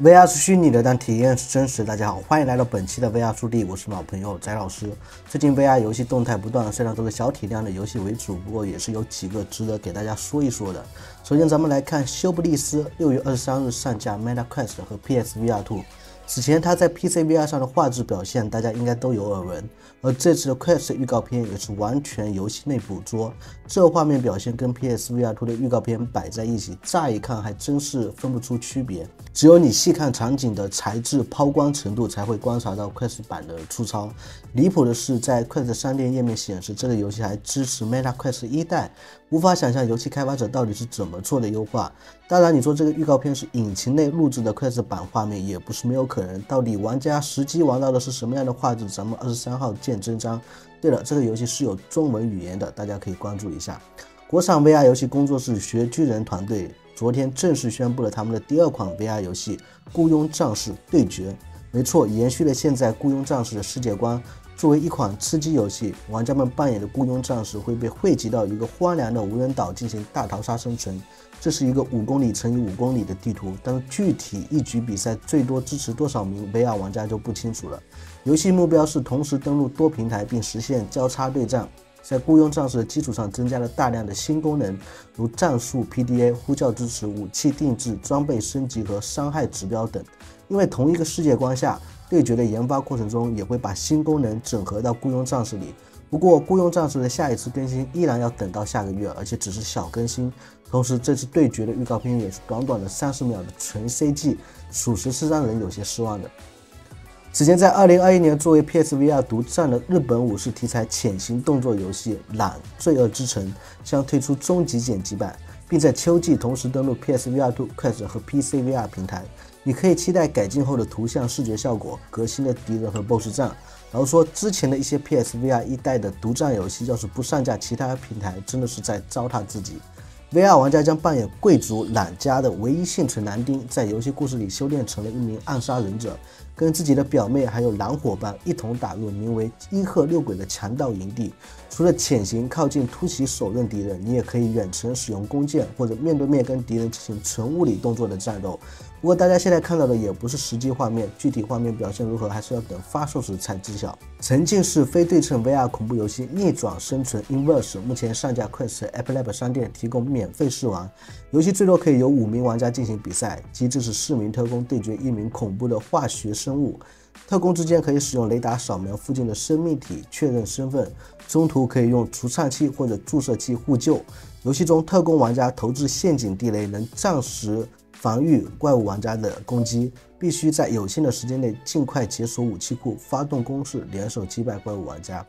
VR 是虚拟的，但体验是真实。大家好，欢迎来到本期的 VR 速递，我是老朋友翟老师。最近 VR 游戏动态不断，虽然都是小体量的游戏为主，不过也是有几个值得给大家说一说的。首先，咱们来看休布利斯6月23日上架 Meta Quest 和 PSVR2。此前他在 PC VR 上的画质表现，大家应该都有耳闻。而这次的 Quest 预告片也是完全游戏内捕捉，这画面表现跟 PSVR2 的预告片摆在一起，乍一看还真是分不出区别。只有你细看场景的材质、抛光程度，才会观察到 Quest 版的粗糙。离谱的是，在 Quest 商店页面显示，这个游戏还支持 Meta Quest 1代，无法想象游戏开发者到底是怎么做的优化。当然，你说这个预告片是引擎内录制的 Quest 版画面，也不是没有可能。到底玩家实际玩到的是什么样的画质？咱们23号见真章。对了，这个游戏是有中文语言的，大家可以关注一下。国产 VR 游戏工作室学巨人团队昨天正式宣布了他们的第2款 VR 游戏《雇佣战士对决》。没错，延续了现在雇佣战士的世界观。作为一款吃鸡游戏，玩家们扮演的雇佣战士会被汇集到一个荒凉的无人岛进行大逃杀生存。这是一个5公里乘以5公里的地图，但是具体一局比赛最多支持多少名 VR 玩家就不清楚了。游戏目标是同时登录多平台并实现交叉对战。在雇佣战士的基础上增加了大量的新功能，如战术 PDA、呼叫支持、武器定制、装备升级和伤害指标等。因为同一个世界观下，对决的研发过程中也会把新功能整合到雇佣战士里。不过雇佣战士的下一次更新依然要等到下个月，而且只是小更新。同时这次对决的预告片也是短短的30秒的纯 CG， 属实是让人有些失望的。此前在2021年作为 PSVR 独占的日本武士题材潜行动作游戏《懒罪恶之城》将推出终极剪辑版，并在秋季同时登陆 PSVR2、Quest 和 PCVR 平台。你可以期待改进后的图像视觉效果、革新的敌人和 BOSS 战。然后说之前的一些 PSVR 1代的独占游戏要是不上架其他平台，真的是在糟蹋自己。VR 玩家将扮演贵族懒家的唯一幸存男丁，在游戏故事里修炼成了一名暗杀忍者，跟自己的表妹还有狼伙伴一同打入名为伊贺六鬼的强盗营地。除了潜行靠近突袭手刃敌人，你也可以远程使用弓箭，或者面对面跟敌人进行纯物理动作的战斗。不过大家现在看到的也不是实际画面，具体画面表现如何还是要等发售时才知晓。沉浸式非对称 VR 恐怖游戏《逆转生存 Inverse》目前上架 Quest App Lab 商店提供免费试玩，游戏最多可以由5名玩家进行比赛，机制是4名特工对决1名恐怖的化学生物。特工之间可以使用雷达扫描附近的生命体确认身份，中途可以用除颤器或者注射器互救。游戏中特工玩家投掷陷阱地雷，能暂时防御怪物玩家的攻击，必须在有限的时间内尽快解锁武器库，发动攻势，联手击败怪物玩家。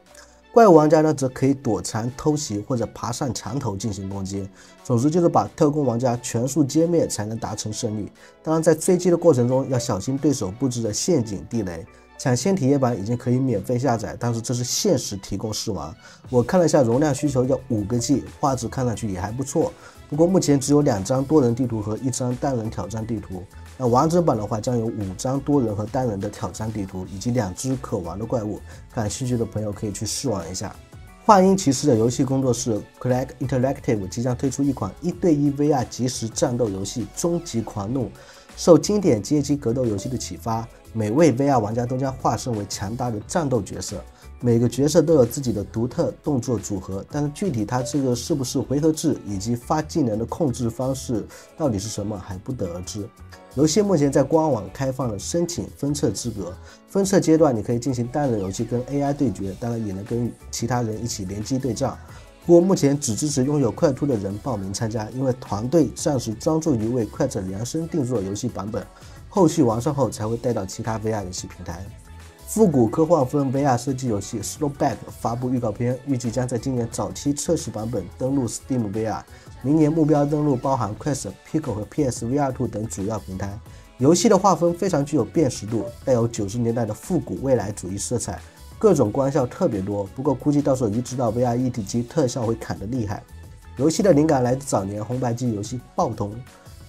怪物玩家呢，则可以躲藏、偷袭或者爬上墙头进行攻击。总之就是把特工玩家全数歼灭才能达成胜利。当然，在追击的过程中要小心对手布置的陷阱地雷。抢先体验版已经可以免费下载，但是这是限时提供试玩。我看了一下，容量需求要5个G，画质看上去也还不错。不过目前只有2张多人地图和1张单人挑战地图。那完整版的话，将有5张多人和单人的挑战地图，以及2只可玩的怪物。感兴趣的朋友可以去试玩一下。幻影骑士的游戏工作室 Craig Interactive 即将推出一款1对1 VR 即时战斗游戏《终极狂怒》。受经典街机格斗游戏的启发，每位 VR 玩家都将化身为强大的战斗角色，每个角色都有自己的独特动作组合，但是具体它这个是不是回合制以及发技能的控制方式到底是什么还不得而知。游戏目前在官网开放了申请分册资格，分册阶段你可以进行单人游戏跟 AI 对决，当然也能跟其他人一起联机对战。不过目前只支持拥有快兔的人报名参加，因为团队暂时专注于为快车量身定做游戏版本，后续完善后才会带到其他 VR 游戏平台。复古科幻风 VR 射击游戏 Slowback 发布预告片，预计将在今年早期测试版本登陆 Steam VR， 明年目标登陆包含 Quest、Pico 和 PSVR2 等主要平台。游戏的画风非常具有辨识度，带有90年代的复古未来主义色彩，各种光效特别多，不过估计到时候移植到 VR 一体机特效会砍得厉害。游戏的灵感来自早年红白机游戏爆童，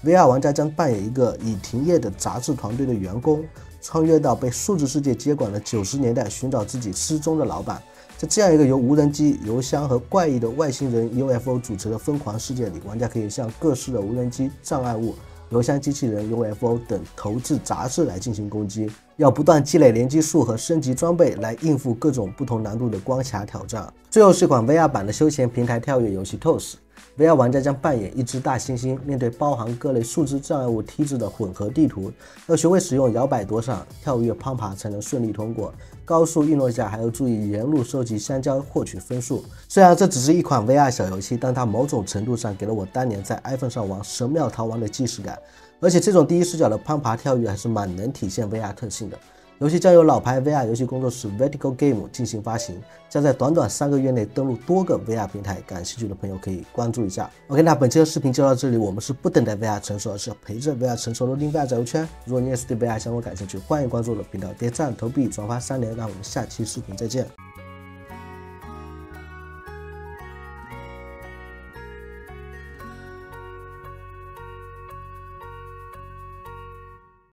VR 玩家将扮演一个已停业的杂志团队的员工，穿越到被数字世界接管的90年代，寻找自己失踪的老板。在这样一个由无人机、邮箱和怪异的外星人 UFO 组成的疯狂世界里，玩家可以向各式的无人机、障碍物邮箱机器人、UFO 等投掷杂志来进行攻击，要不断积累连击数和升级装备来应付各种不同难度的关卡挑战。最后是一款 VR 版的休闲平台跳跃游戏 TOS。VR 玩家将扮演一只大猩猩，面对包含各类数字障碍物梯子的混合地图，要学会使用摇摆躲闪、跳跃、攀爬才能顺利通过。高速运落下还要注意沿路收集香蕉获取分数。虽然这只是一款 VR 小游戏，但它某种程度上给了我当年在 iPhone 上玩《神庙逃亡》的既视感，而且这种第一视角的攀爬跳跃还是蛮能体现 VR 特性的。游戏将由老牌 VR 游戏工作室 Vertical Game 进行发行，将在短短3个月内登陆多个 VR 平台，感兴趣的朋友可以关注一下。OK， 那本期的视频就到这里，我们是不等待 VR 成熟，而是要陪着 VR 成熟的另 VR 仔游圈。如果你也是对 VR 相关感兴趣，欢迎关注我的频道，点赞、投币、转发3连，让我们下期视频再见。